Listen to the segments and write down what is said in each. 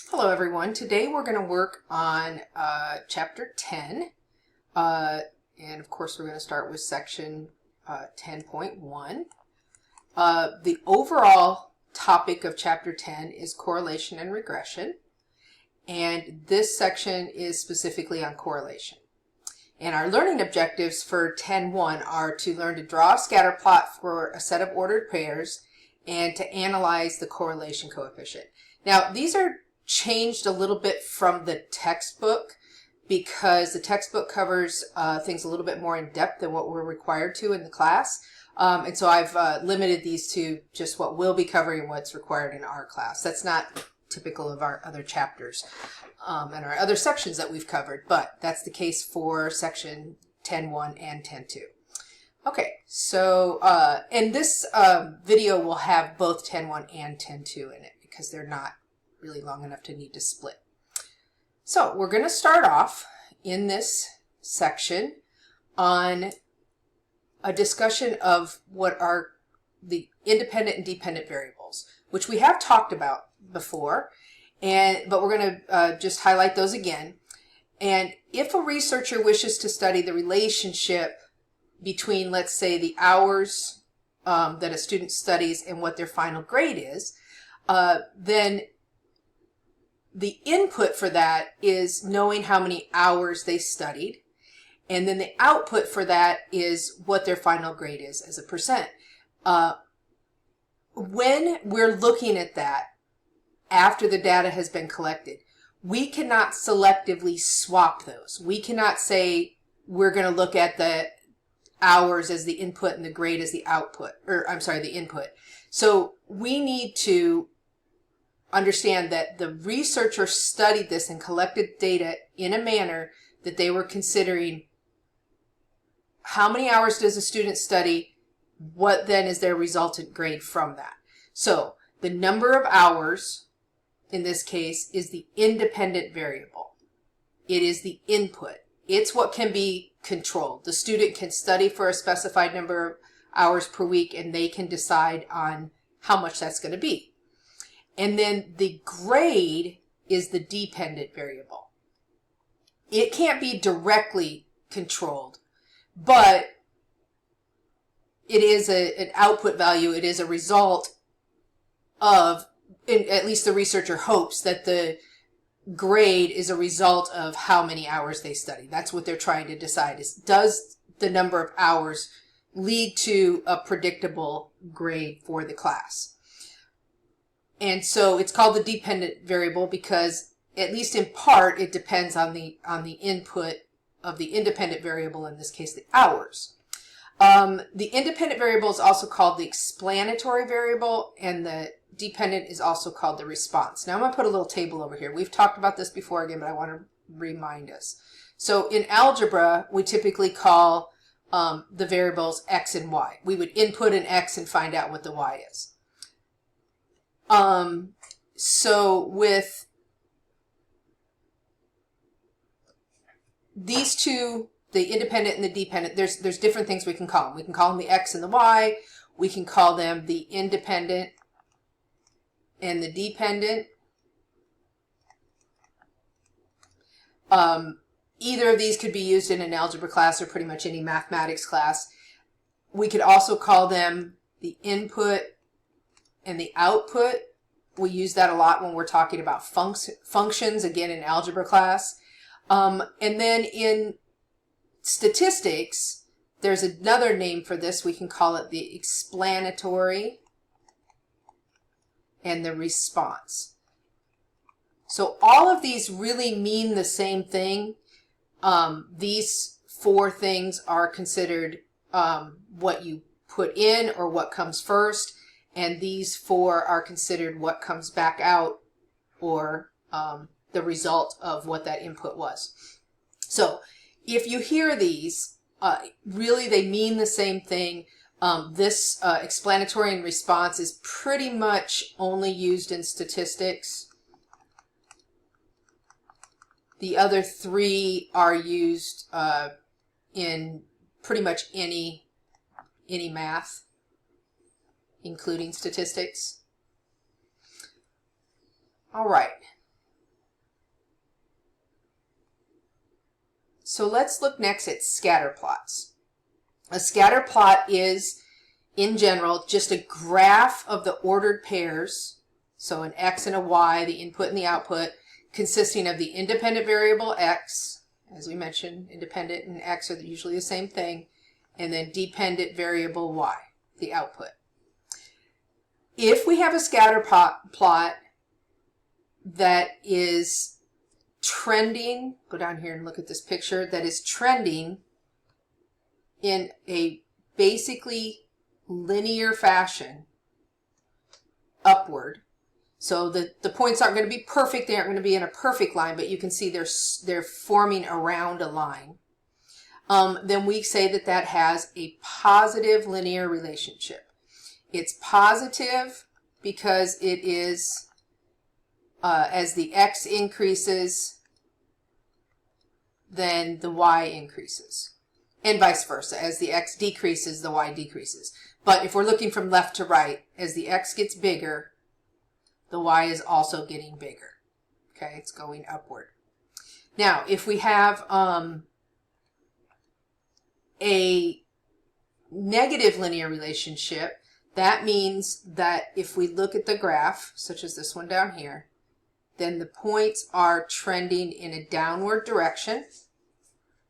Hello everyone. Today we're going to work on chapter 10 and of course we're going to start with section 10.1. The overall topic of chapter 10 is correlation and regression, and this section is specifically on correlation. And our learning objectives for 10.1 are to learn to draw a scatter plot for a set of ordered pairs and to analyze the correlation coefficient. Now these are changed a little bit from the textbook because the textbook covers things a little bit more in depth than what we're required to in the class. And so I've limited these to just what we'll be covering and what's required in our class. That's not typical of our other chapters and our other sections that we've covered, but that's the case for section 10.1 and 10.2. Okay, so and this video will have both 10.1 and 10.2 in it because they're not really long enough to need to split. So we're going to start off in this section on a discussion of what are the independent and dependent variables, which we have talked about before, but we're going to just highlight those again. And if a researcher wishes to study the relationship between, let's say, the hours that a student studies and what their final grade is, then the input for that is knowing how many hours they studied, and then the output for that is what their final grade is as a percent. When we're looking at that after the data has been collected, we cannot selectively swap those. We cannot say we're going to look at the hours as the input and the grade as the output, or I'm sorry, the input. So we need to understand that the researcher studied this and collected data in a manner that they were considering how many hours does a student study, what then is their resultant grade from that. So the number of hours in this case is the independent variable. It is the input. It's what can be controlled. The student can study for a specified number of hours per week and they can decide on how much that's going to be. And then the grade is the dependent variable. It can't be directly controlled, but it is an output value. It is a result of, at least the researcher hopes that the grade is a result of how many hours they study. That's what they're trying to decide, is does the number of hours lead to a predictable grade for the class. And so it's called the dependent variable because, at least in part, it depends on the input of the independent variable, in this case the hours. The independent variable is also called the explanatory variable, and the dependent is also called the response. Now I'm going to put a little table over here. We've talked about this before again, but I want to remind us. So in algebra, we typically call the variables x and y. We would input an x and find out what the y is. So with these two, the independent and the dependent, there's different things we can call them. We can call them the x and the y. We can call them the independent and the dependent. Either of these could be used in an algebra class or pretty much any mathematics class. We could also call them the input and the output. We use that a lot when we're talking about functions, again in algebra class. And then in statistics, there's another name for this. We can call it the explanatory and the response. So all of these really mean the same thing. These four things are considered what you put in or what comes first. And these four are considered what comes back out, or the result of what that input was. So if you hear these, really they mean the same thing. This explanatory and response is pretty much only used in statistics. The other three are used in pretty much any math, including statistics. All right. So let's look next at scatter plots. A scatter plot is, in general, just a graph of the ordered pairs, so an x and a y, the input and the output, consisting of the independent variable x, as we mentioned, independent and x are usually the same thing, and then dependent variable y, the output. If we have a scatter plot that is trending, go down here and look at this picture, that is trending in a basically linear fashion upward. So the points aren't going to be perfect, they aren't going to be in a perfect line, but you can see they're forming around a line. Then we say that that has a positive linear relationship. It's positive because it is, as the x increases, then the y increases. And vice versa. As the x decreases, the y decreases. But if we're looking from left to right, as the x gets bigger, the y is also getting bigger. Okay, it's going upward. Now, if we have a negative linear relationship, that means that if we look at the graph, such as this one down here, then the points are trending in a downward direction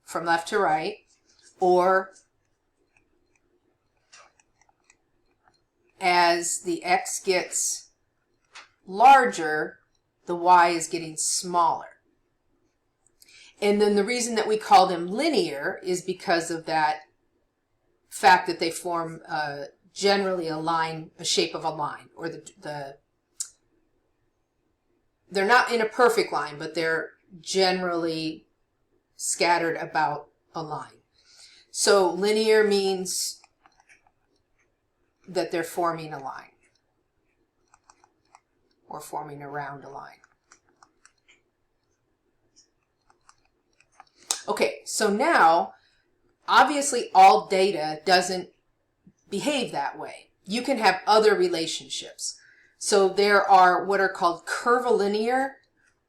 from left to right, or as the x gets larger, the y is getting smaller. And then the reason that we call them linear is because of that fact that they form generally a line, a shape of a line, or they're not in a perfect line, but they're generally scattered about a line. So linear means that they're forming a line or forming around a line. Okay, so now, obviously all data doesn't behave that way. You can have other relationships. So there are what are called curvilinear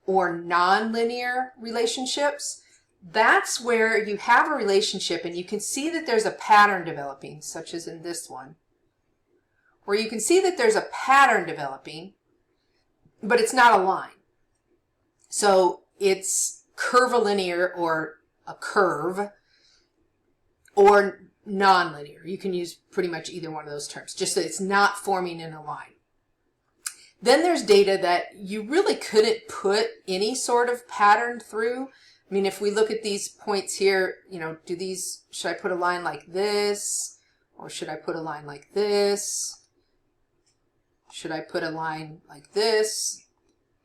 or nonlinear relationships. That's where you have a relationship and you can see that there's a pattern developing, such as in this one, where you can see that there's a pattern developing, but it's not a line. So it's curvilinear or a curve, or nonlinear. You can use pretty much either one of those terms, just that it's not forming in a line. Then there's data that you really couldn't put any sort of pattern through. I mean, if we look at these points here, you know, should I put a line like this? Or should I put a line like this? Should I put a line like this?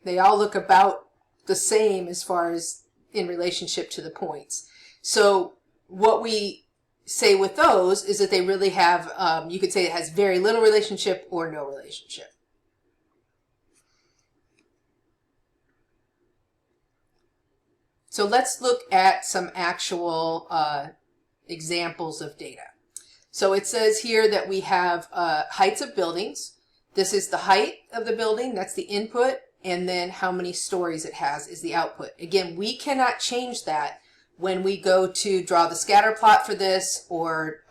They all look about the same as far as in relationship to the points. So what we say with those is that they really have, you could say it has very little relationship or no relationship. So let's look at some actual examples of data. So it says here that we have heights of buildings. This is the height of the building, that's the input, and then how many stories it has is the output. Again, we cannot change that when we go to draw the scatter plot for this, or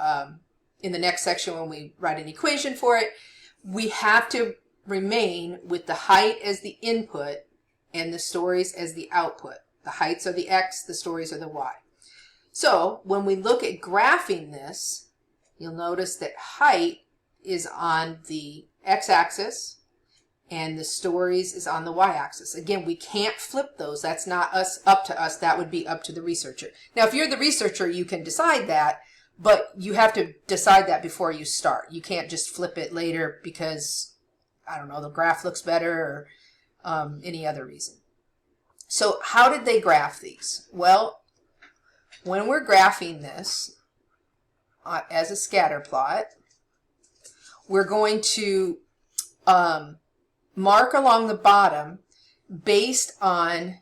in the next section when we write an equation for it. We have to remain with the height as the input and the stories as the output. The heights are the x, the stories are the y. So when we look at graphing this, you'll notice that height is on the x-axis and the stories is on the y-axis. Again, we can't flip those. That's not up to us. That would be up to the researcher. Now, if you're the researcher, you can decide that, but you have to decide that before you start. You can't just flip it later because, I don't know, the graph looks better or any other reason. So how did they graph these? Well, when we're graphing this as a scatter plot, we're going to mark along the bottom based on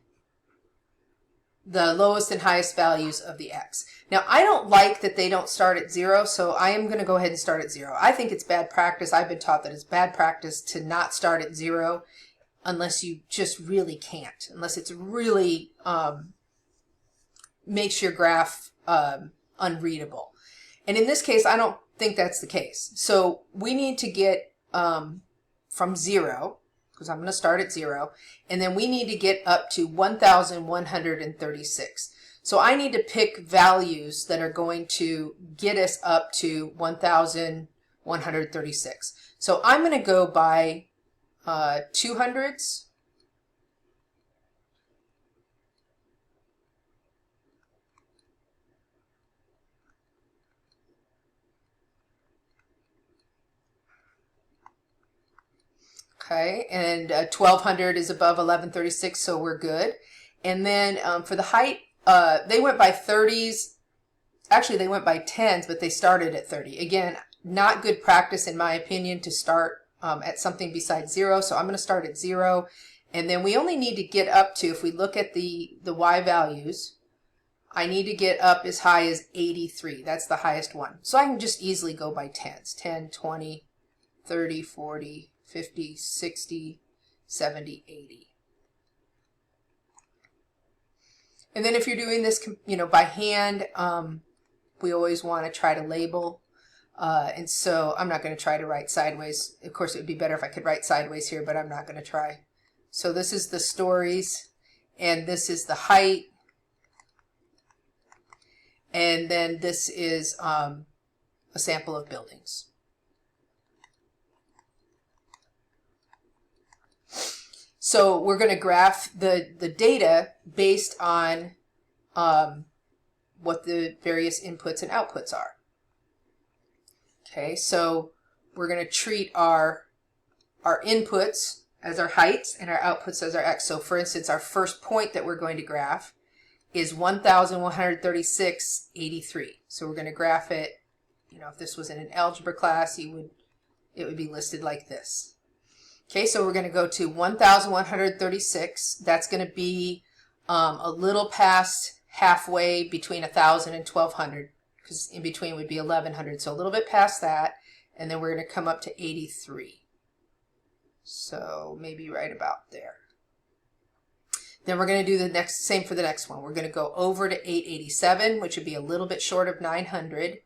the lowest and highest values of the x. Now, I don't like that they don't start at 0, so I am going to go ahead and start at 0. I think it's bad practice. I've been taught that it's bad practice to not start at 0 unless you just really can't, unless it's really, makes your graph unreadable. And in this case, I don't think that's the case. So we need to get from 0, because I'm going to start at 0, and then we need to get up to 1,136. So I need to pick values that are going to get us up to 1,136. So I'm going to go by 200s. Okay, and 1200 is above 1136, so we're good. And then for the height, they went by 30s. Actually, they went by 10s, but they started at 30. Again, not good practice, in my opinion, to start at something besides 0. So I'm going to start at 0. And then we only need to get up to, if we look at the y values, I need to get up as high as 83. That's the highest one. So I can just easily go by 10s. 10, 20, 30, 40, 50, 60, 70, 80. And then if you're doing this, by hand, we always want to try to label. And so I'm not going to try to write sideways. Of course, it would be better if I could write sideways here, but I'm not going to try. So this is the stories, and this is the height. And then this is a sample of buildings. So we're going to graph the data based on what the various inputs and outputs are. Okay, so we're going to treat our inputs as our heights and our outputs as our x. So for instance, our first point that we're going to graph is 1,136.83. So we're going to graph it, if this was in an algebra class, it would be listed like this. Okay, so we're going to go to 1,136. That's going to be a little past halfway between 1,000 and 1,200, because in between would be 1,100. So a little bit past that, and then we're going to come up to 83. So maybe right about there. Then we're going to do the same for the next one. We're going to go over to 887, which would be a little bit short of 900,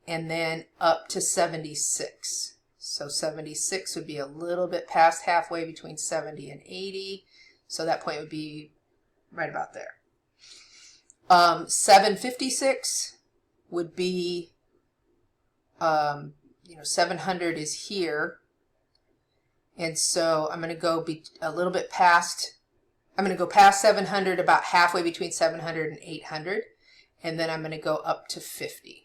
and then up to 76. So 76 would be a little bit past halfway between 70 and 80. So that point would be right about there. 756 would be, 700 is here. And so I'm going to go a little bit past, I'm going to go past 700, about halfway between 700 and 800. And then I'm going to go up to 50.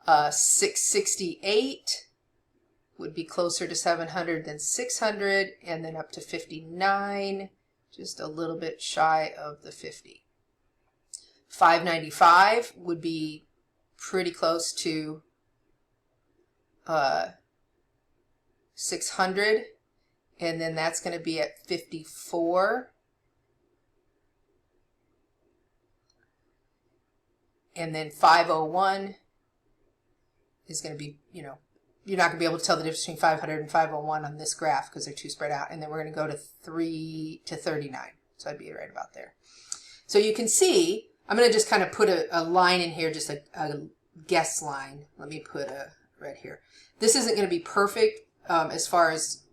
668 would be closer to 700 than 600, and then up to 59, just a little bit shy of the 50. 595 would be pretty close to 600, and then that's going to be at 54. And then 501 is going to be, you're not going to be able to tell the difference between 500 and 501 on this graph because they're too spread out. And then we're going to go to 3 to 39. So I'd be right about there. So you can see, I'm going to just kind of put a line in here, just a guess line. Let me put a right here. This isn't going to be perfect as far as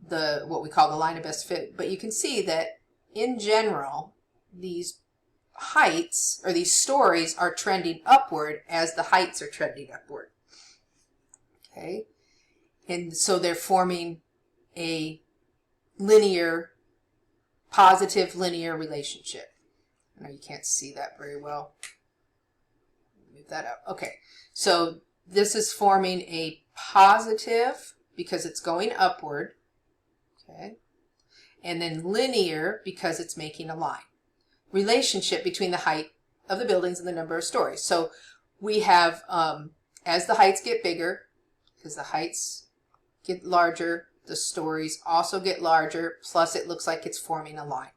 what we call the line of best fit, but you can see that in general, these heights or these stories are trending upward as the heights are trending upward. Okay, and so they're forming a positive linear relationship. I know you can't see that very well. Move that up. Okay, so this is forming a positive because it's going upward. Okay, and then linear because it's making a line. Relationship between the height of the buildings and the number of stories. So we have, as the heights get bigger, because the heights get larger, the stories also get larger, plus it looks like it's forming a line.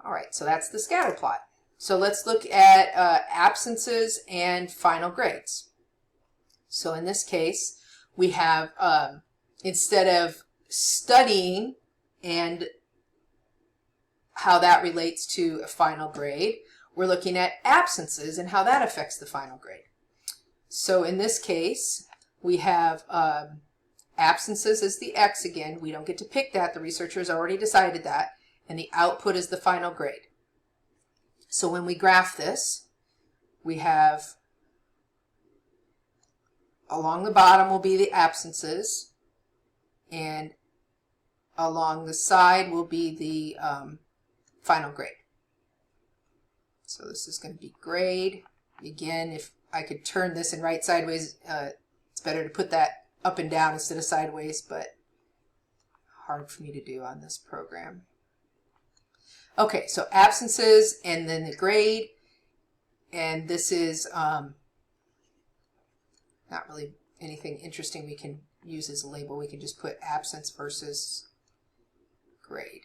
All right, so that's the scatter plot. So let's look at absences and final grades. So in this case, we have, instead of studying and how that relates to a final grade. We're looking at absences and how that affects the final grade. So in this case, we have absences is the X again. We don't get to pick that. The researchers already decided that. And the output is the final grade. So when we graph this, we have along the bottom will be the absences, and along the side will be the final grade. So this is going to be grade. Again, if I could turn this and write sideways, it's better to put that up and down instead of sideways, but hard for me to do on this program. Okay, so absences and then the grade, and this is not really anything interesting we can use as a label. We can just put absence versus grade.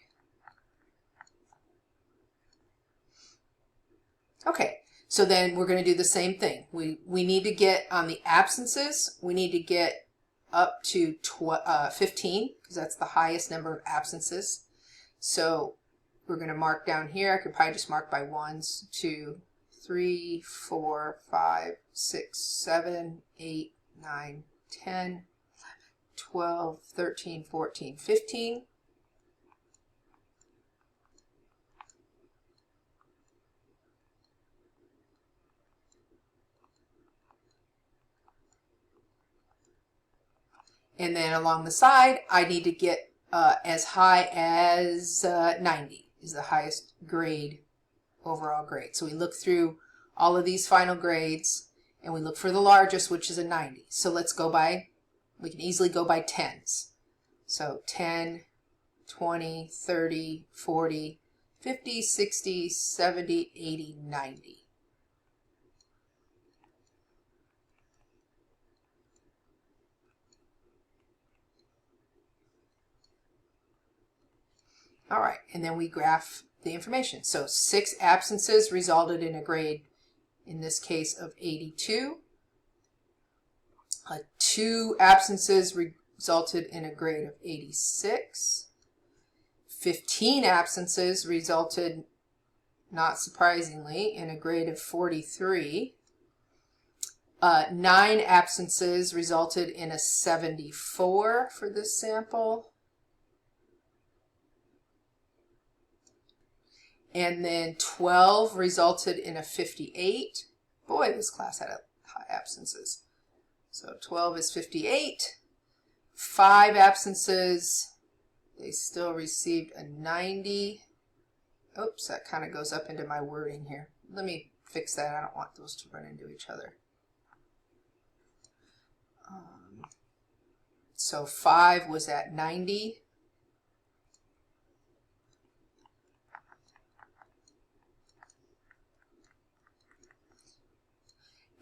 Okay, so then we're going to do the same thing. We need to get on the absences, we need to get up to 15 because that's the highest number of absences. So we're going to mark down here. I could probably just mark by 1, 2, 3, 4, 5, 6, 7, 8, 9, 10, 11, 12, 13, 14, 15. And then along the side, I need to get as high as 90 is the highest grade, overall grade. So we look through all of these final grades and we look for the largest, which is a 90. So let's go by, we can easily go by tens. So 10, 20, 30, 40, 50, 60, 70, 80, 90. All right, and then we graph the information. So 6 absences resulted in a grade, in this case, of 82. 2 absences resulted in a grade of 86. 15 absences resulted, not surprisingly, in a grade of 43. 9 absences resulted in a 74 for this sample. And then 12 resulted in a 58. Boy, this class had high absences. So 12 is 58. 5 absences, they still received a 90. Oops, that kind of goes up into my wording here. Let me fix that. I don't want those to run into each other. So 5 was at 90.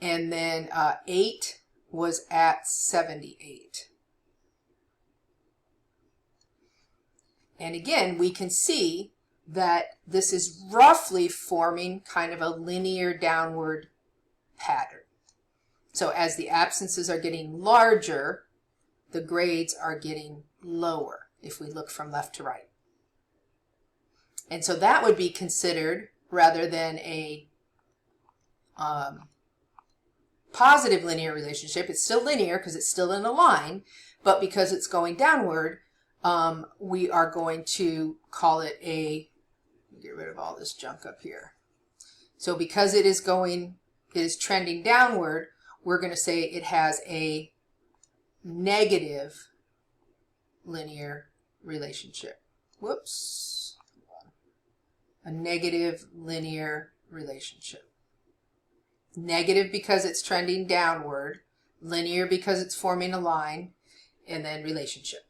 And then 8 was at 78. And again, we can see that this is roughly forming kind of a linear downward pattern. So as the absences are getting larger, the grades are getting lower if we look from left to right. And so that would be considered, rather than a positive linear relationship, it's still linear because it's still in a line, but because it's going downward, we are going to call it a, get rid of all this junk up here. So because it is trending downward, we're going to say it has a negative linear relationship. Whoops. A negative linear relationship. Negative because it's trending downward, linear because it's forming a line, and then relationship,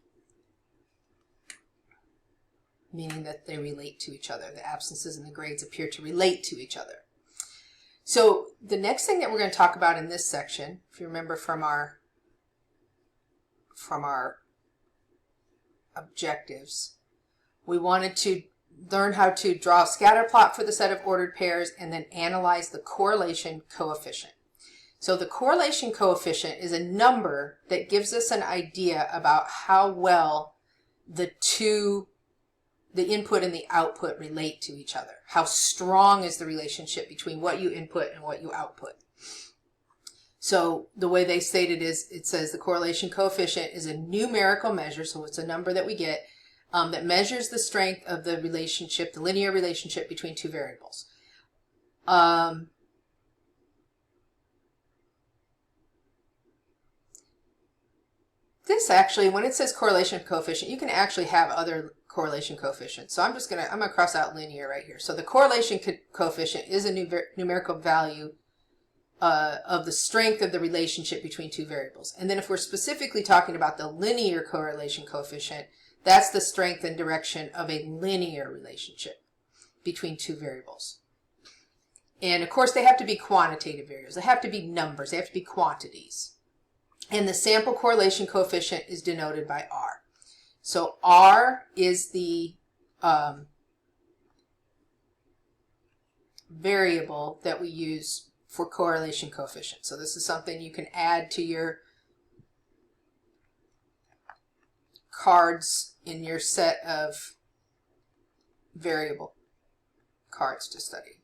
meaning that they relate to each other. The absences and the grades appear to relate to each other. So the next thing that we're going to talk about in this section, if you remember from our objectives, we wanted to learn how to draw a scatter plot for the set of ordered pairs and then analyze the correlation coefficient. So the correlation coefficient is a number that gives us an idea about how well the input and the output relate to each other. How strong is the relationship between what you input and what you output? So the way they state it is, it says the correlation coefficient is a numerical measure, so it's a number that we get, that measures the strength of the relationship, the linear relationship between two variables. This actually, when it says correlation coefficient, you can actually have other correlation coefficients. So I'm gonna cross out linear right here. So the correlation coefficient is a numerical value of the strength of the relationship between two variables. And then if we're specifically talking about the linear correlation coefficient, that's the strength and direction of a linear relationship between two variables. And of course they have to be quantitative variables. They have to be numbers. They have to be quantities. And the sample correlation coefficient is denoted by R. So R is the variable that we use for correlation coefficient. So this is something you can add to your cards in your set of variable cards to study.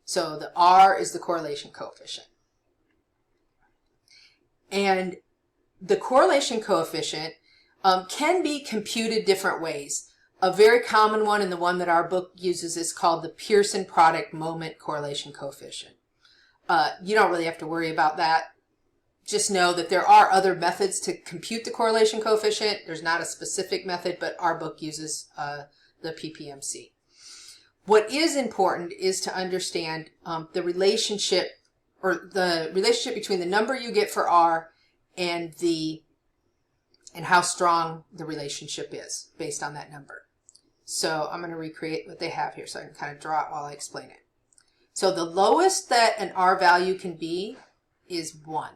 So the R is the correlation coefficient. And the correlation coefficient can be computed different ways. A very common one, and the one that our book uses, is called the Pearson product moment correlation coefficient. You don't really have to worry about that. Just know that there are other methods to compute the correlation coefficient. There's not a specific method, but our book uses the PPMC. What is important is to understand the relationship, or the relationship between the number you get for R and how strong the relationship is based on that number. So I'm going to recreate what they have here so I can kind of draw it while I explain it. So the lowest that an R value can be is 1,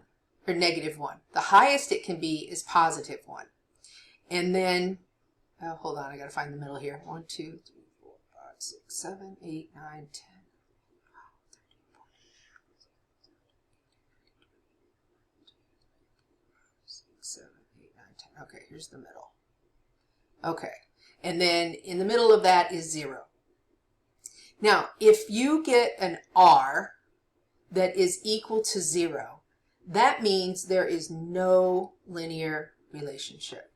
or -1. The highest it can be is +1. And then, oh, hold on, I got to find the middle here. 1, 2, 3, 4, 5, 6, 7, 8, 9, 10. 7, 8, 9, 10. Okay, here's the middle. Okay, and then in the middle of that is 0. Now, if you get an R that is equal to 0, that means there is no linear relationship.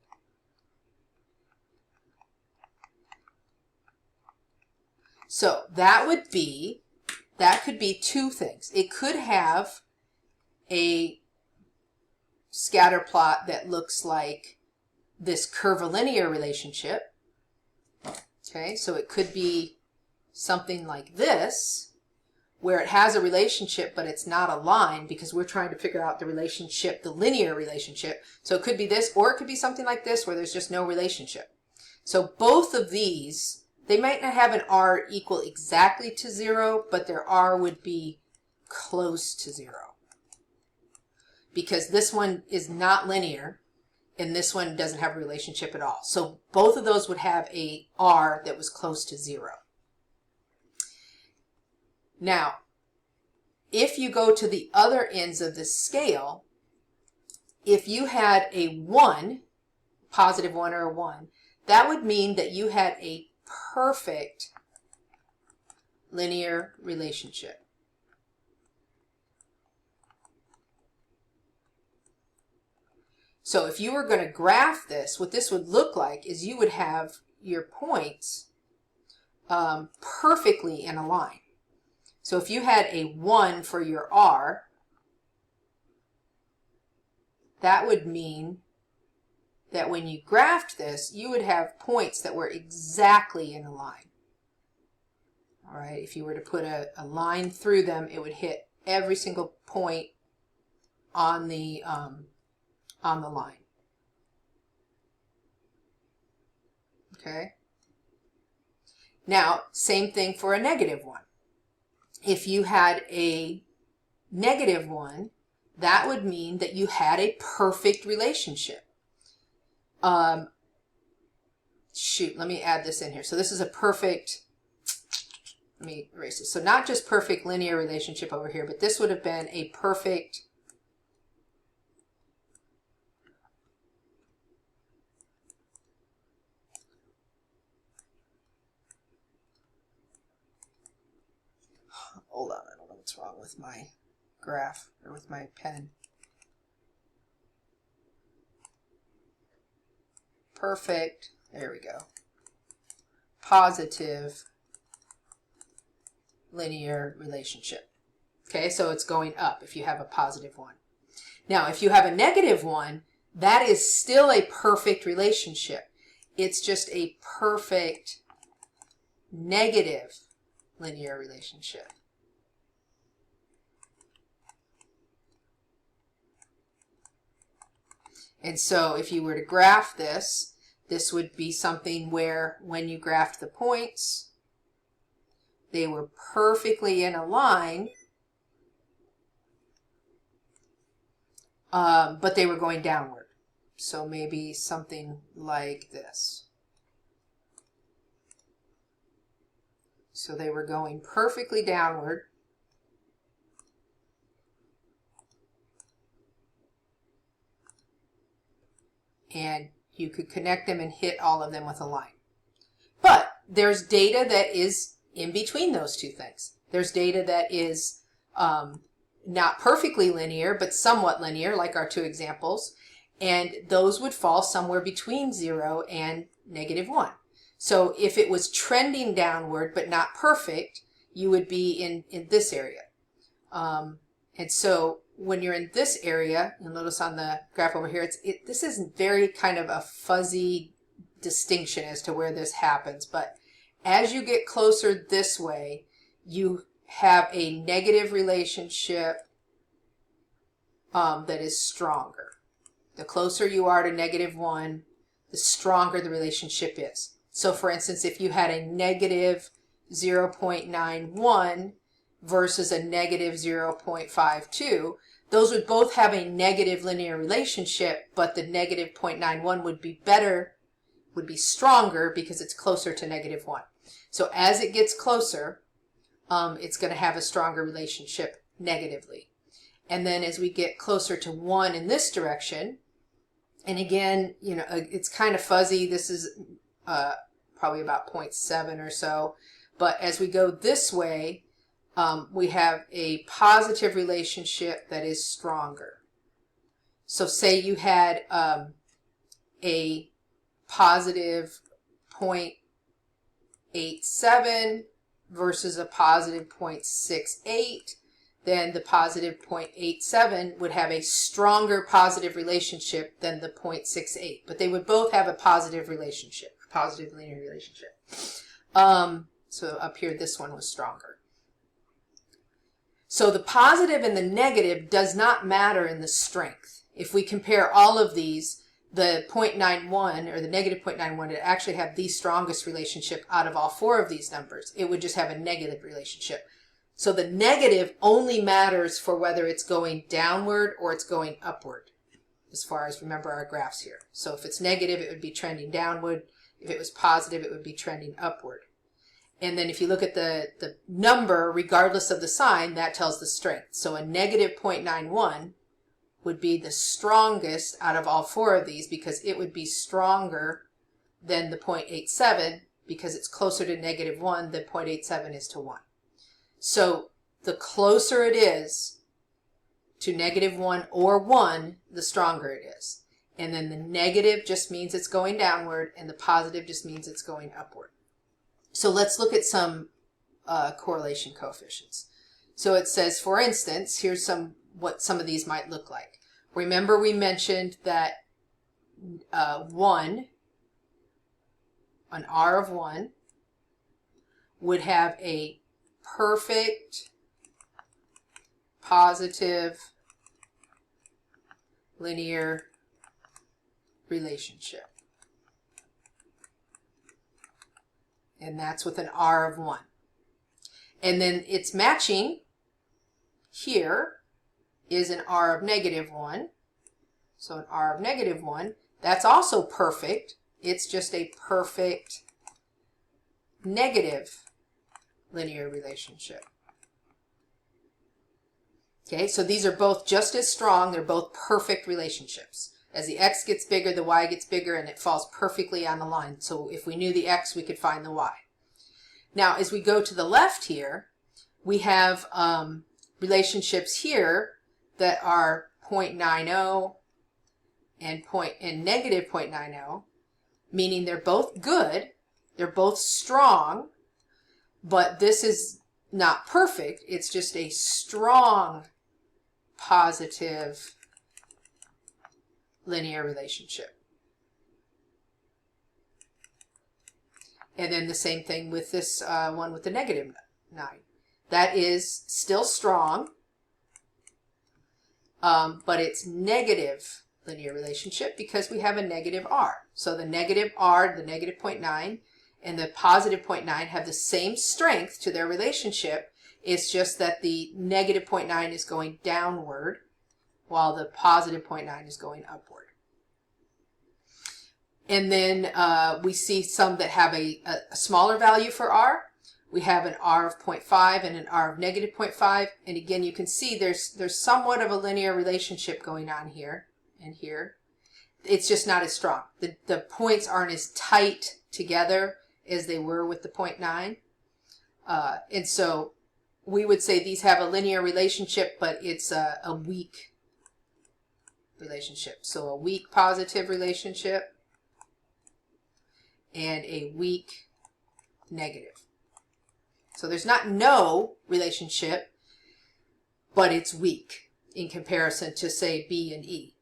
So that could be two things. It could have a scatter plot that looks like this curvilinear relationship. Okay, so it could be something like this, where it has a relationship but it's not a line, because we're trying to figure out the relationship, the linear relationship. So it could be this, or it could be something like this where there's just no relationship. So both of these, they might not have an R equal exactly to 0, but their R would be close to 0. Because this one is not linear, and this one doesn't have a relationship at all. So both of those would have a R that was close to 0. Now, if you go to the other ends of the scale, if you had a 1, +1 or a 1, that would mean that you had a perfect linear relationship. So if you were going to graph this, what this would look like is you would have your points perfectly in a line. So if you had a 1 for your R, that would mean that when you graphed this, you would have points that were exactly in a line. All right, if you were to put a line through them, it would hit every single point on the line. Okay. Now, same thing for a -1. If you had a -1, that would mean that you had a perfect relationship. Shoot, let me add this in here. So this is a perfect, let me erase this. So not just perfect linear relationship over here, but this would have been a perfect Hold on, I don't know what's wrong with my graph or with my pen. Perfect. There we go. Positive linear relationship. Okay, so it's going up if you have a positive one. Now, if you have a negative one, that is still a perfect relationship. It's just a perfect negative linear relationship. And so if you were to graph this, this would be something where when you graphed the points, they were perfectly in a line, but they were going downward. So maybe something like this. So they were going perfectly downward. And you could connect them and hit all of them with a line. But there's data that is in between those two things. There's data that is not perfectly linear, but somewhat linear, like our two examples. And those would fall somewhere between 0 and -1. So if it was trending downward but not perfect, you would be in this area. And so when you're in this area, you'll notice on the graph over here, this is very kind of a fuzzy distinction as to where this happens. But as you get closer this way, you have a negative relationship that is stronger. The closer you are to -1, the stronger the relationship is. So for instance, if you had a negative 0.91 versus a negative 0.52, those would both have a negative linear relationship, but the negative 0.91 would be better, would be stronger because it's closer to -1. So as it gets closer, it's going to have a stronger relationship negatively. And then as we get closer to 1 in this direction, and again, you know, it's kind of fuzzy. This is probably about 0.7 or so. But as we go this way, we have a positive relationship that is stronger. So say you had a positive 0.87 versus a positive 0.68, then the positive 0.87 would have a stronger positive relationship than the 0.68. But they would both have a positive relationship, a positive linear relationship. So up here, this one was stronger. So the positive and the negative does not matter in the strength. If we compare all of these, the 0.91 or the negative 0.91 would actually have the strongest relationship out of all 4 of these numbers. It would just have a negative relationship. So the negative only matters for whether it's going downward or it's going upward, as far as remember our graphs here. So if it's negative, it would be trending downward. If it was positive, it would be trending upward. And then if you look at the number, regardless of the sign, that tells the strength. So a negative 0.91 would be the strongest out of all 4 of these because it would be stronger than the 0.87 because it's closer to -1 than 0.87 is to 1. So the closer it is to -1 or 1, the stronger it is. And then the negative just means it's going downward and the positive just means it's going upward. So let's look at some correlation coefficients. So it says, for instance, here's what some of these might look like. Remember we mentioned that 1, an R of 1, would have a perfect positive linear relationship. And that's with an R of 1. And then its matching here is an R of -1. So an R of -1, that's also perfect. It's just a perfect negative linear relationship. Okay, so these are both just as strong. They're both perfect relationships. As the x gets bigger, the y gets bigger, and it falls perfectly on the line. So if we knew the x, we could find the y. Now, as we go to the left here, We have relationships here that are 0.90 and negative 0.90, meaning they're both good, they're both strong, but this is not perfect. It's just a strong positive linear relationship. And then the same thing with this one with the negative 9. That is still strong, but it's negative linear relationship because we have a negative r. So the negative r, the negative 0.9, and the positive 0.9 have the same strength to their relationship. It's just that the negative 0.9 is going downward while the positive 0.9 is going upward. And then we see some that have a smaller value for r. We have an r of 0.5 and an r of negative 0.5. And again, you can see there's somewhat of a linear relationship going on here and here. It's just not as strong. The points aren't as tight together as they were with the 0.9. And so we would say these have a linear relationship, but it's a weak relationship. So a weak positive relationship and a weak negative. So there's not no relationship, but it's weak in comparison to, say, B and E.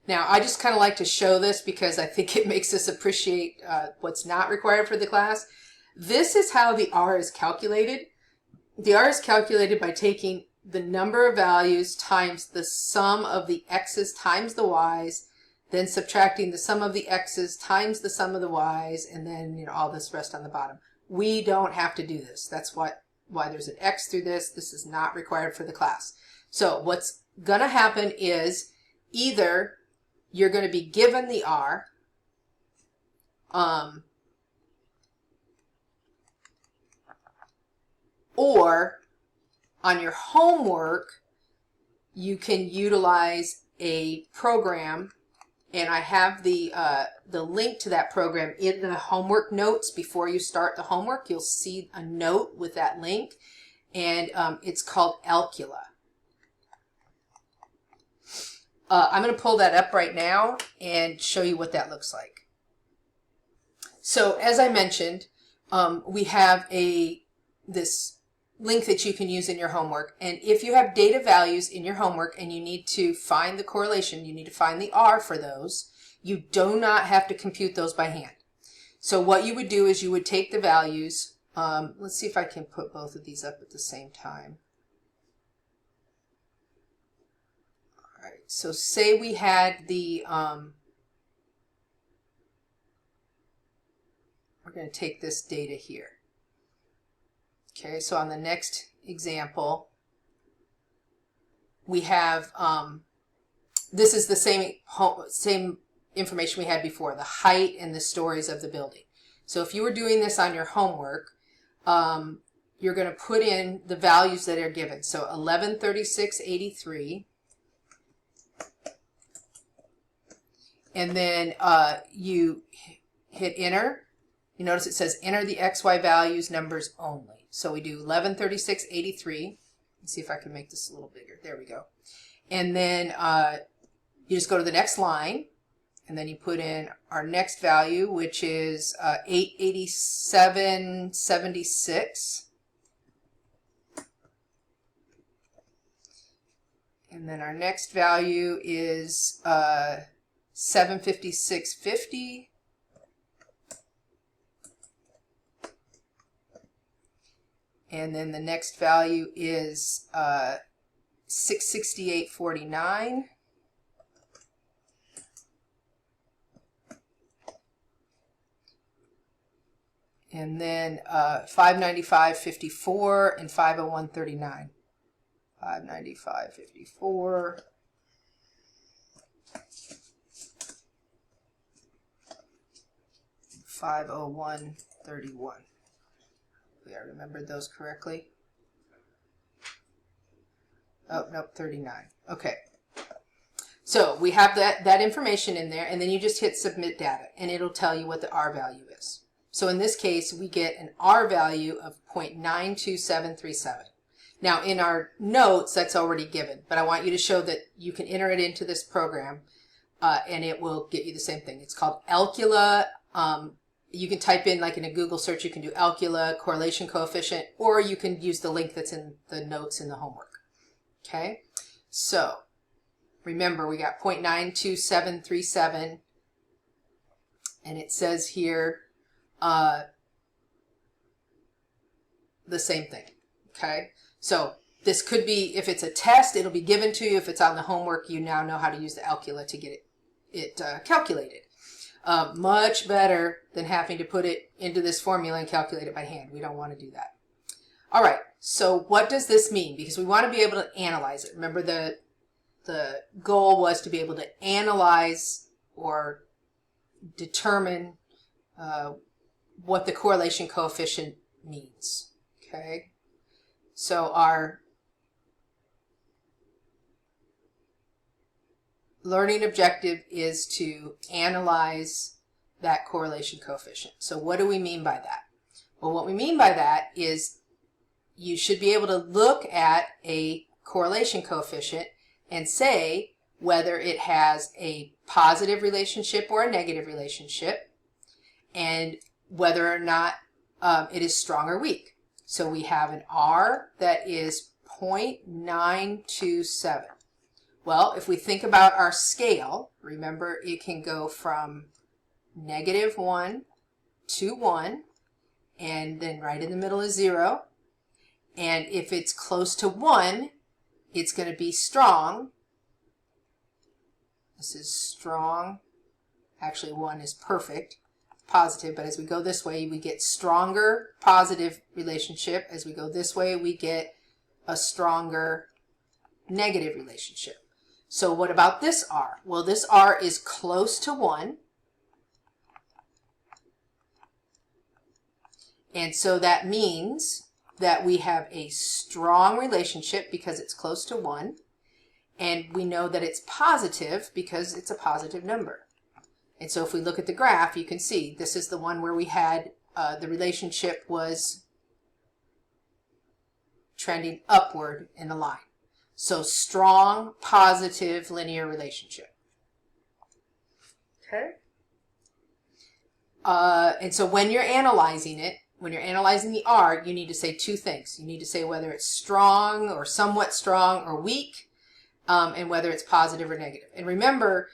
Now, I just kind of like to show this because I think it makes us appreciate what's not required for the class. This is how the R is calculated. The R is calculated by taking the number of values times the sum of the x's times the y's, then subtracting the sum of the x's times the sum of the y's, and then all this rest on the bottom. We don't have to do this. That's why there's an x through this. This is not required for the class. So what's going to happen is either you're going to be given the R, or on your homework, you can utilize a program, and I have the link to that program in the homework notes. Before you start the homework, you'll see a note with that link, and it's called Alcula. I'm going to pull that up right now and show you what that looks like. So as I mentioned, we have this link that you can use in your homework. And if you have data values in your homework and you need to find the correlation, you need to find the R for those, you do not have to compute those by hand. So what you would do is you would take the values. Let's see if I can put both of these up at the same time. All right, so say we had the, we're going to take this data here. Okay, so on the next example, we have, this is the same information we had before, the height and the stories of the building. So if you were doing this on your homework, you're going to put in the values that are given. So 1136.83, and then you hit enter. You notice it says enter the XY values numbers only. So we do 1136.83. Let's see if I can make this a little bigger. There we go. And then you just go to the next line, and then you put in our next value, which is 887.76. And then our next value is 756.50. And then the next value is 668.49. And then 595.54 and 501.39. 595.54. 501.31. I remembered those correctly. Oh, nope, 39. Okay. So we have that information in there, and then you just hit submit data, and it'll tell you what the R value is. So in this case, we get an R value of 0.92737. Now in our notes, that's already given, but I want you to show that you can enter it into this program and it will get you the same thing. It's called Alcula. You can type in, like in a Google search, you can do Alcula correlation coefficient, or you can use the link that's in the notes in the homework. Okay, so remember we got 0.92737, and it says here the same thing. Okay, so this could be, if it's a test, it'll be given to you. If it's on the homework, you now know how to use the Alcula to get it calculated. Much better than having to put it into this formula and calculate it by hand. We don't want to do that. All right, so what does this mean? Because we want to be able to analyze it. Remember, the goal was to be able to analyze or determine what the correlation coefficient means. Okay, so our learning objective is to analyze that correlation coefficient. So what do we mean by that? Well, what we mean by that is you should be able to look at a correlation coefficient and say whether it has a positive relationship or a negative relationship, and whether or not it is strong or weak. So we have an R that is 0.927. Well, if we think about our scale, remember it can go from -1 to 1, and then right in the middle is 0. And if it's close to 1, it's going to be strong. This is strong. Actually, 1 is perfect, positive, but as we go this way, we get stronger positive relationship. As we go this way, we get a stronger negative relationship. So what about this R? Well, this R is close to 1. And so that means that we have a strong relationship because it's close to 1. And we know that it's positive because it's a positive number. And so if we look at the graph, you can see this is the one where we had the relationship was trending upward in a line. So strong, positive, linear relationship. Okay. And so when you're analyzing it, when you're analyzing the R, you need to say two things. You need to say whether it's strong or somewhat strong or weak, and whether it's positive or negative. And remember,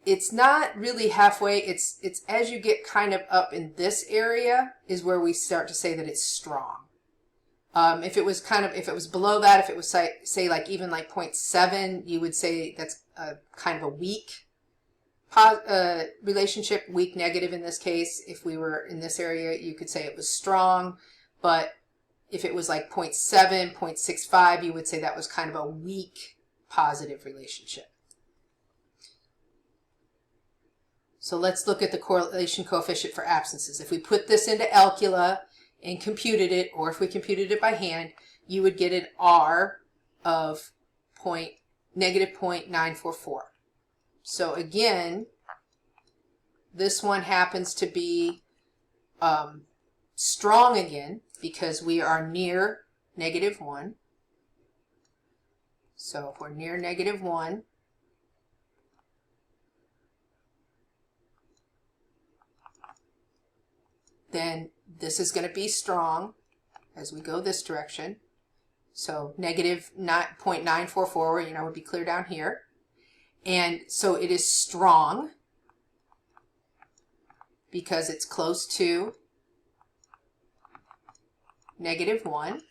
it's not really halfway. It's as you get kind of up in this area is where we start to say that it's strong. If it was below that, if it was say like even like 0.7, you would say that's kind of a weak relationship, weak negative in this case. If we were in this area, you could say it was strong, but if it was like 0.7, 0.65, you would say that was kind of a weak positive relationship. So let's look at the correlation coefficient for absences. If we put this into Alcula and computed it, or if we computed it by hand, you would get an R of -0.944. So again, this one happens to be strong again because we are near -1. So if we're near -1, then this is going to be strong as we go this direction. So -0.944, would be clear down here. And so it is strong because it's close to -1.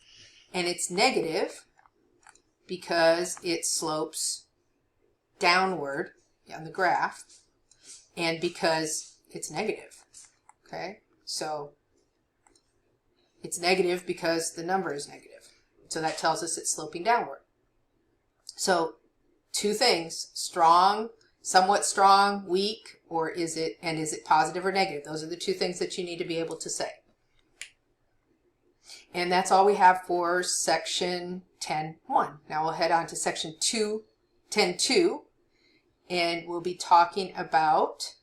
And it's negative because it slopes downward on the graph, and because it's negative. Okay, so it's negative because the number is negative. So that tells us it's sloping downward. So two things: strong, somewhat strong, weak, or is it positive or negative? Those are the two things that you need to be able to say. And that's all we have for section 10.1. Now we'll head on to section 10.2, and we'll be talking about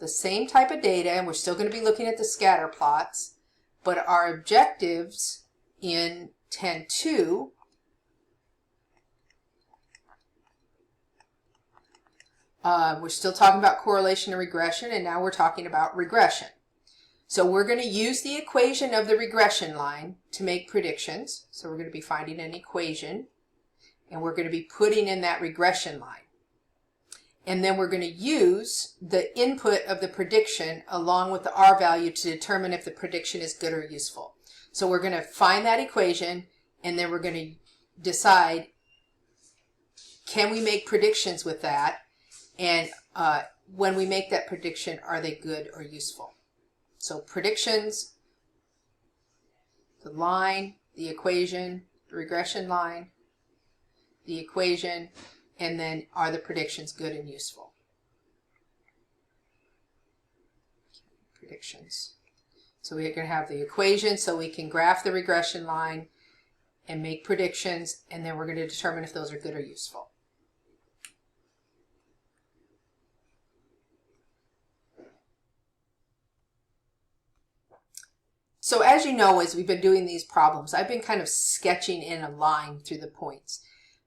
the same type of data, and we're still going to be looking at the scatter plots, but our objectives in 10.2 we're still talking about correlation and regression, and now we're talking about regression. So we're going to use the equation of the regression line to make predictions. So we're going to be finding an equation, and we're going to be putting in that regression line. And then we're going to use the input of the prediction along with the R value to determine if the prediction is good or useful. So we're going to find that equation, and then we're going to decide, can we make predictions with that? And when we make that prediction, are they good or useful? So predictions, the line, the equation, the regression line, the equation, and then are the predictions good and useful? Predictions. So we're going to have the equation so we can graph the regression line and make predictions, and then we're going to determine if those are good or useful. So as you know, as we've been doing these problems, I've been kind of sketching in a line through the points.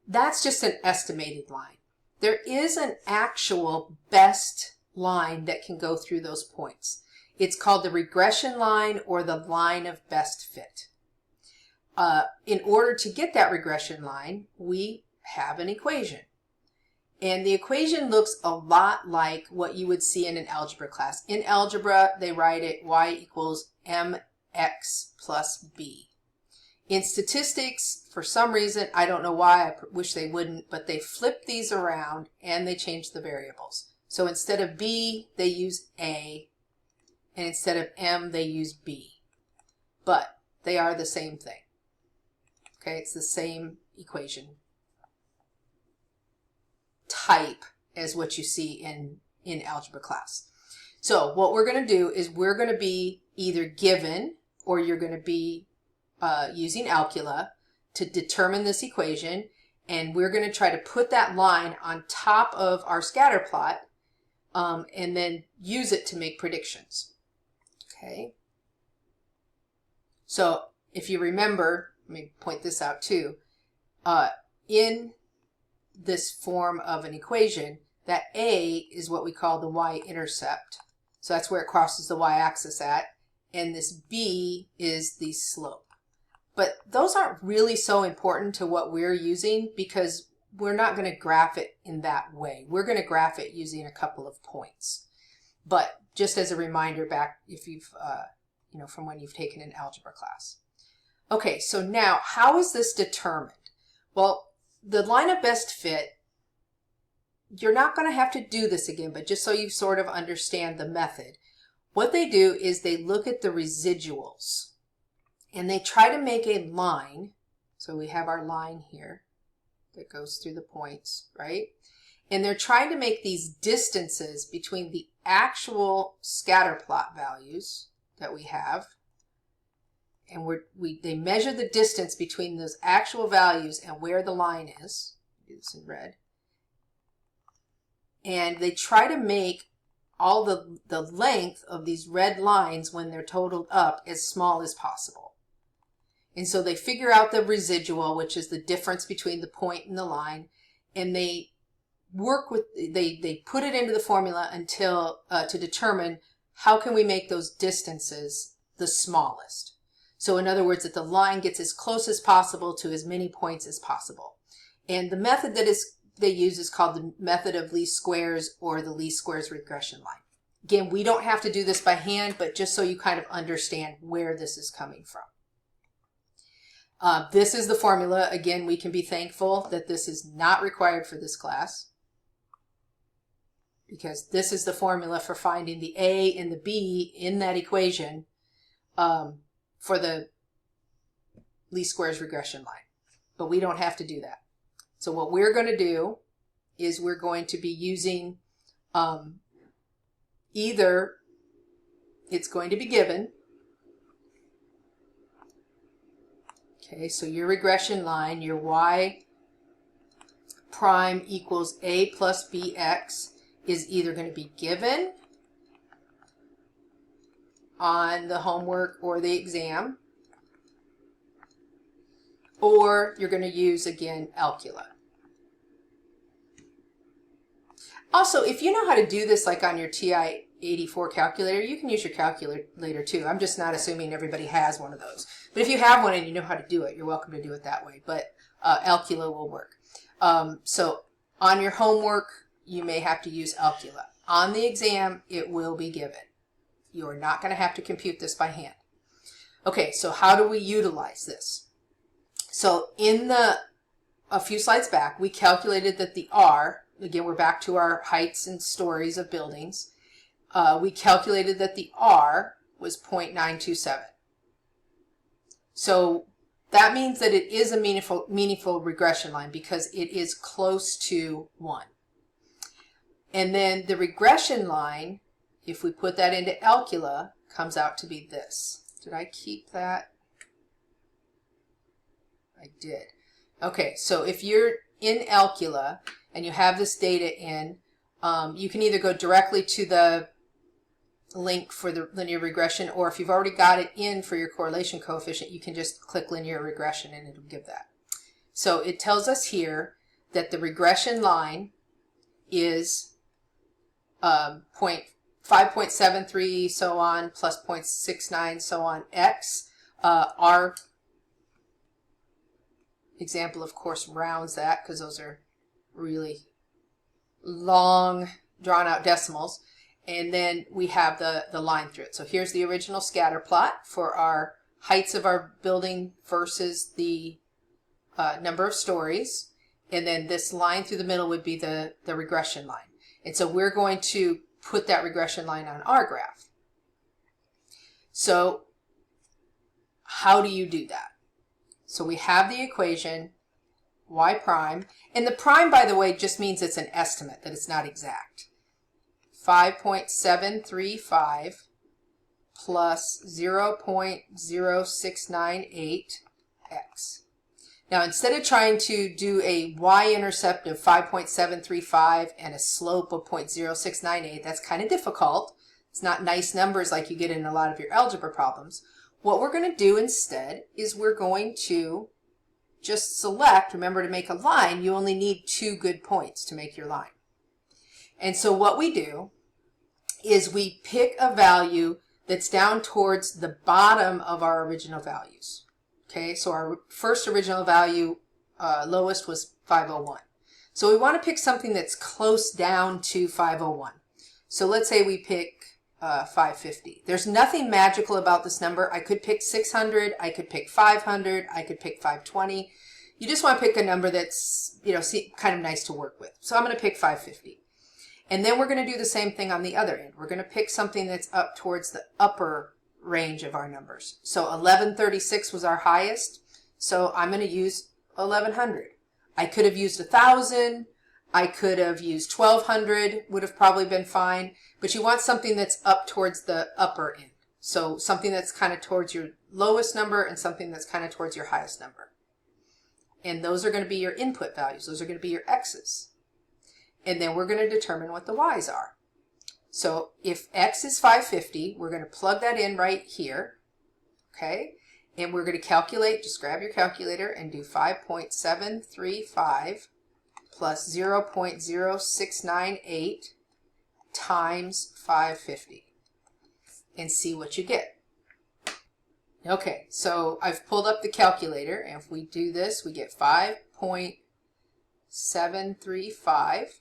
That's just an estimated line. There is an actual best line that can go through those points. It's called the regression line or the line of best fit. In order to get that regression line, we have an equation. And the equation looks a lot like what you would see in an algebra class. In algebra, they write it y equals mx plus b. In statistics, for some reason, I don't know why, I wish they wouldn't, but they flip these around and they change the variables. So instead of b, they use a, and instead of m, they use b. But they are the same thing. Okay, it's the same equation type as what you see in algebra class. So what we're going to do is we're going to be either given, or you're going to be using Alcula to determine this equation, and we're going to try to put that line on top of our scatter plot and then use it to make predictions. Okay. So if you remember, let me point this out too, in this form of an equation, that A is what we call the y-intercept. So that's where it crosses the y-axis at, and this B is the slope. But those aren't really so important to what we're using because we're not going to graph it in that way. We're going to graph it using a couple of points. But just as a reminder back, if you've, from when you've taken an algebra class. Okay, so now how is this determined? Well, the line of best fit, you're not going to have to do this again, but just so you sort of understand the method, what they do is they look at the residuals and they try to make a line. So we have our line here that goes through the points, right? And they're trying to make these distances between the actual scatter plot values that we have, and they measure the distance between those actual values and where the line is. Do this in red. And they try to make all the length of these red lines when they're totaled up as small as possible. And so they figure out the residual, which is the difference between the point and the line, and they work with, they put it into the formula until to determine how can we make those distances the smallest. So in other words, that the line gets as close as possible to as many points as possible. And the method that they use is called the method of least squares, or the least squares regression line. Again, we don't have to do this by hand, but just so you kind of understand where this is coming from. This is the formula. Again, we can be thankful that this is not required for this class, because this is the formula for finding the A and the B in that equation for the least squares regression line. But we don't have to do that. So what we're going to do is we're going to be using either it's going to be given. Okay, so your regression line, your y prime equals a plus bx is either going to be given on the homework or the exam, or you're going to use, again, Alcula. Also, if you know how to do this like on your TI-84 calculator, you can use your calculator too. I'm just not assuming everybody has one of those. But if you have one and you know how to do it, you're welcome to do it that way. But Alcula will work. So on your homework, you may have to use Alcula. On the exam, it will be given. You are not going to have to compute this by hand. Okay, so how do we utilize this? So in a few slides back, we calculated that the R, again, we're back to our heights and stories of buildings. We calculated that the R was 0.927. So that means that it is a meaningful regression line because it is close to 1. And then the regression line, if we put that into Alcula, comes out to be this. Did I keep that? I did. Okay, so if you're in Alcula and you have this data in, you can either go directly to the link for the linear regression, or if you've already got it in for your correlation coefficient, you can just click linear regression and it'll give that. So it tells us here that the regression line is 5.73 so on plus 0.69 so on x. Our example, of course, rounds that because those are really long, drawn-out decimals. And then we have the line through it. So here's the original scatter plot for our heights of our building versus the number of stories. And then this line through the middle would be the regression line. And so we're going to put that regression line on our graph. So how do you do that? So we have the equation y prime. And the prime, by the way, just means it's an estimate, that it's not exact. 5.735 plus 0.0698x. Now, instead of trying to do a y-intercept of 5.735 and a slope of 0.0698, that's kind of difficult. It's not nice numbers like you get in a lot of your algebra problems. What we're going to do instead is we're going to just select, remember to make a line, you only need 2 good points to make your line. And so what we do is we pick a value that's down towards the bottom of our original values. Okay, so our first original value, lowest, was 501. So we want to pick something that's close down to 501. So let's say we pick 550. There's nothing magical about this number. I could pick 600, I could pick 500, I could pick 520. You just want to pick a number that's, kind of nice to work with. So I'm going to pick 550. And then we're going to do the same thing on the other end. We're going to pick something that's up towards the upper range of our numbers. So 1136 was our highest, so I'm going to use 1100. I could have used 1000, I could have used 1200, would have probably been fine, but you want something that's up towards the upper end. So something that's kind of towards your lowest number and something that's kind of towards your highest number. And those are going to be your input values. Those are going to be your x's. And then we're going to determine what the y's are. So if x is 550, we're going to plug that in right here, okay? And we're going to calculate, just grab your calculator and do 5.735 plus 0.0698 times 550 and see what you get. Okay, so I've pulled up the calculator, and if we do this, we get 5.735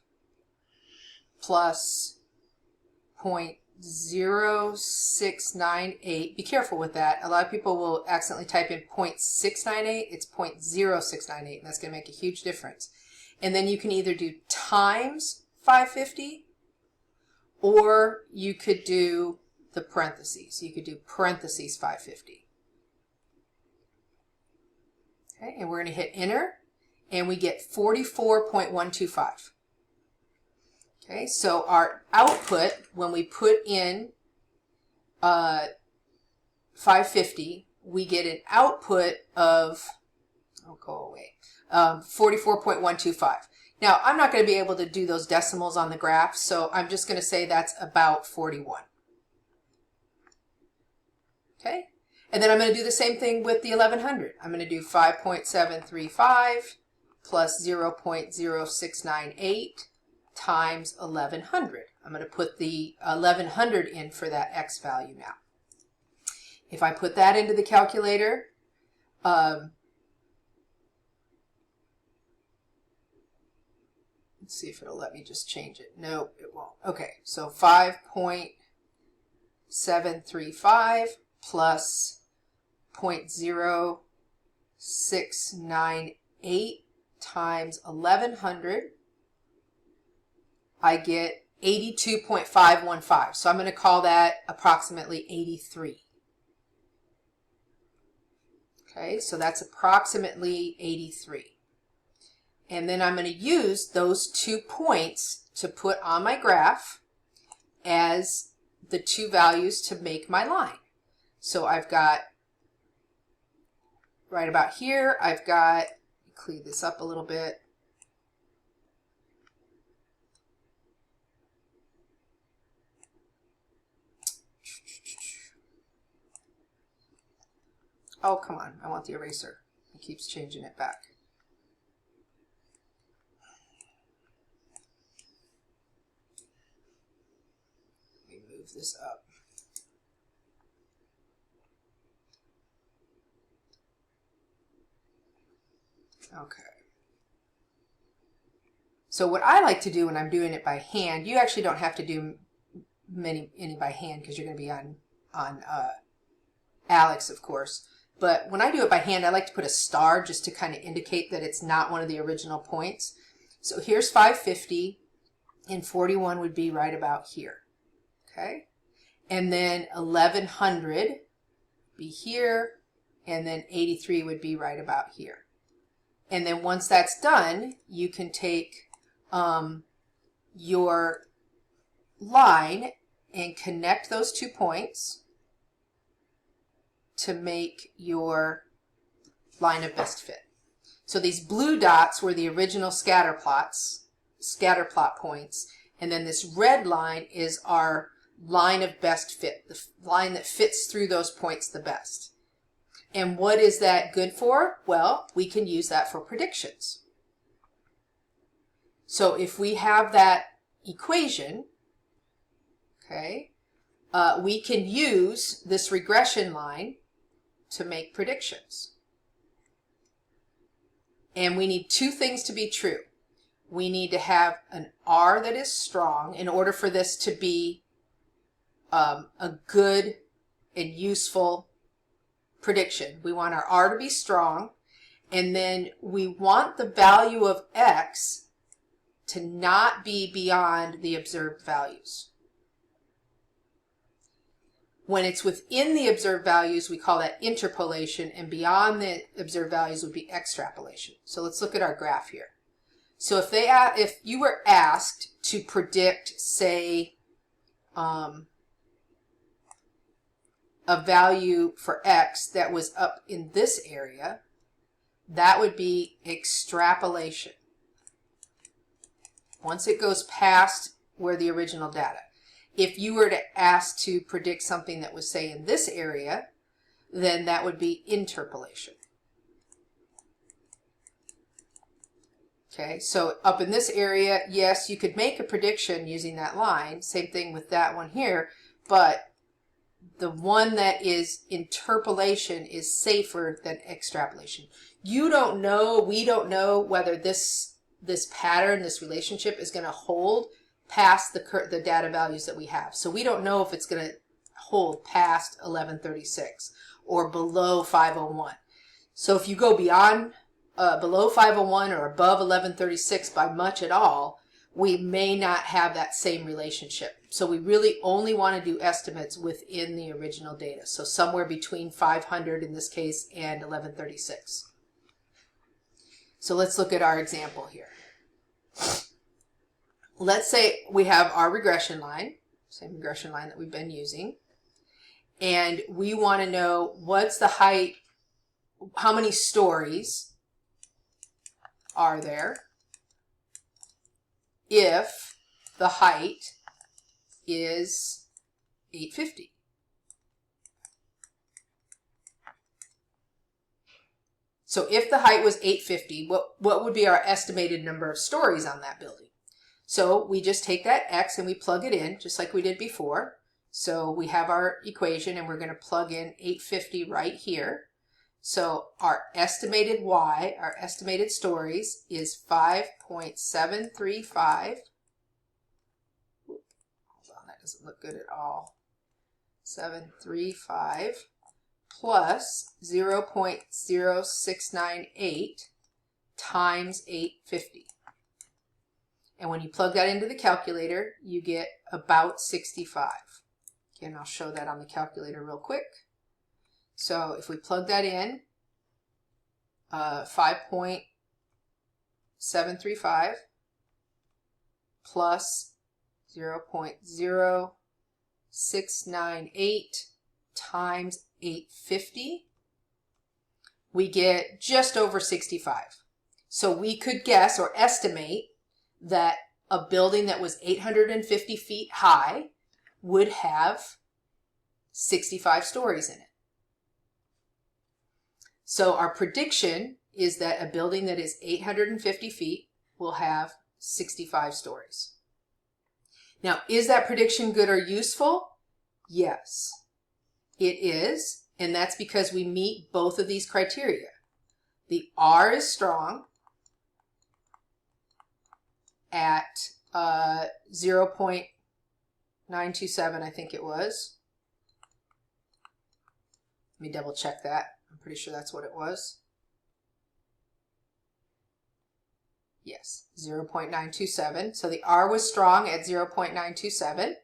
plus 0.0698. Be careful with that. A lot of people will accidentally type in 0.698. It's 0.0698, and that's going to make a huge difference. And then you can either do times 550, or you could do the parentheses. You could do parentheses 550. Okay, and we're going to hit enter, and we get 44.125. Okay, so our output, when we put in 550, we get an output of, 44.125. Now, I'm not going to be able to do those decimals on the graph, so I'm just going to say that's about 41. Okay? And then I'm going to do the same thing with the 1100. I'm going to do 5.735 plus 0.0698 times 1100. I'm going to put the 1100 in for that x value now. If I put that into the calculator, let's see if it'll let me just change it. No, it won't. Okay, so 5.735 plus 0.0698 times 1100, I get 82.515. So I'm going to call that approximately 83. Okay, so that's approximately 83. And then I'm going to use those 2 points to put on my graph as the 2 values to make my line. So I've got right about here, I've got, clean this up a little bit. Oh, come on, I want the eraser. It keeps changing it back. Let me move this up. Okay. So what I like to do when I'm doing it by hand, you actually don't have to do any by hand because you're going to be on Alex, of course. But when I do it by hand, I like to put a star just to kind of indicate that it's not one of the original points. So here's 550, and 41 would be right about here. Okay? And then 1100 be here, and then 83 would be right about here. And then once that's done, you can take your line and connect those 2 points to make your line of best fit. So these blue dots were the original scatter plot points, and then this red line is our line of best fit, the line that fits through those points the best. And what is that good for? Well, we can use that for predictions. So if we have that equation, okay, we can use this regression line to make predictions. And we need 2 things to be true. We need to have an R that is strong in order for this to be a good and useful prediction. We want our R to be strong, and then we want the value of X to not be beyond the observed values. When it's within the observed values, we call that interpolation, and beyond the observed values would be extrapolation. So let's look at our graph here. So if you were asked to predict, say, a value for X that was up in this area, that would be extrapolation. Once it goes past where the original data. If you were to ask to predict something that was, say, in this area, then that would be interpolation. Okay, so up in this area, yes, you could make a prediction using that line. Same thing with that one here, but the one that is interpolation is safer than extrapolation. You don't know, we don't know whether this pattern, this relationship is going to hold past the data values that we have. So we don't know if it's going to hold past 1136 or below 501. So if you go beyond below 501 or above 1136 by much at all, we may not have that same relationship. So we really only want to do estimates within the original data. So somewhere between 500 in this case and 1136. So let's look at our example here. Let's say we have our regression line, same regression line that we've been using, and we want to know what's the height, how many stories are there if the height is 850. So if the height was 850, what would be our estimated number of stories on that building? So we just take that x and we plug it in, just like we did before. So we have our equation and we're going to plug in 850 right here. So our estimated y, our estimated stories, is 5.735. Hold on, that doesn't look good at all. 735 plus 0.0698 times 850. And when you plug that into the calculator, you get about 65. Again, I'll show that on the calculator real quick. So if we plug that in, 5.735 plus 0.0698 times 850, we get just over 65. So we could guess or estimate that a building that was 850 feet high would have 65 stories in it. So our prediction is that a building that is 850 feet will have 65 stories. Now, is that prediction good or useful? Yes, it is, and that's because we meet both of these criteria. The R is strong at 0.927, I think it was. Let me double check that. I'm pretty sure that's what it was. Yes, 0.927. So the R was strong at 0.927.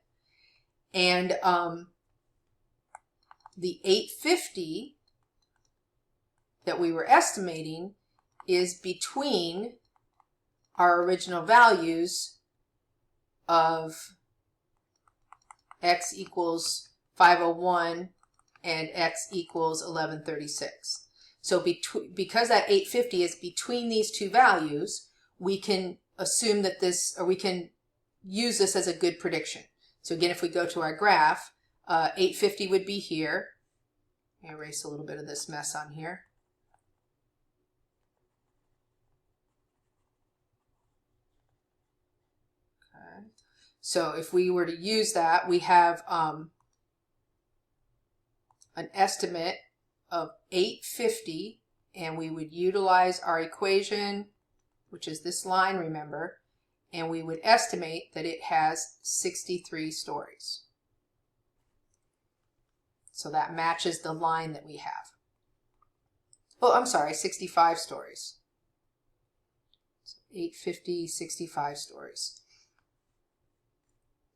And the 850 that we were estimating is between our original values of x equals 501 and x equals 1136. So because that 850 is between these two values, we can assume that this, or we can use this as a good prediction. So again, if we go to our graph, 850 would be here. Let me erase a little bit of this mess on here. Okay. So if we were to use that, we have an estimate of 850, and we would utilize our equation, which is this line, remember, and we would estimate that it has 63 stories. So that matches the line that we have. Oh, I'm sorry, 65 stories. So 850, 65 stories.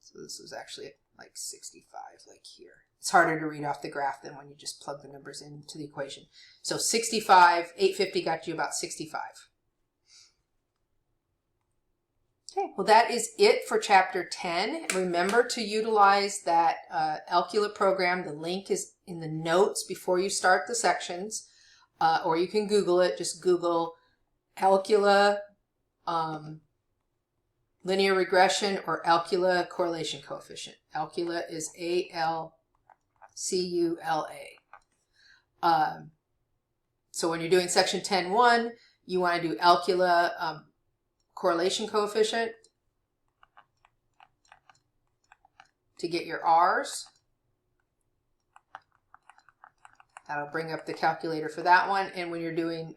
So this was actually like 65, like here. It's harder to read off the graph than when you just plug the numbers into the equation. So 65, 850 got you about 65. Okay, well that is it for chapter 10. Remember to utilize that Alcula program. The link is in the notes before you start the sections, or you can Google it. Just Google Alcula linear regression or Alcula correlation coefficient. Alcula is A-L-C-U-L-A. So when you're doing section 10.1, you want to do Alcula correlation coefficient to get your R's. That'll bring up the calculator for that one. And when you're doing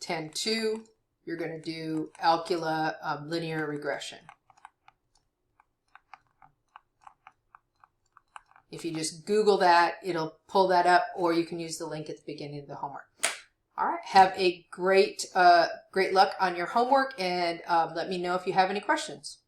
10.2, you're going to do Alcula linear regression. If you just Google that, it'll pull that up, or you can use the link at the beginning of the homework. All right, have a great luck on your homework, and let me know if you have any questions.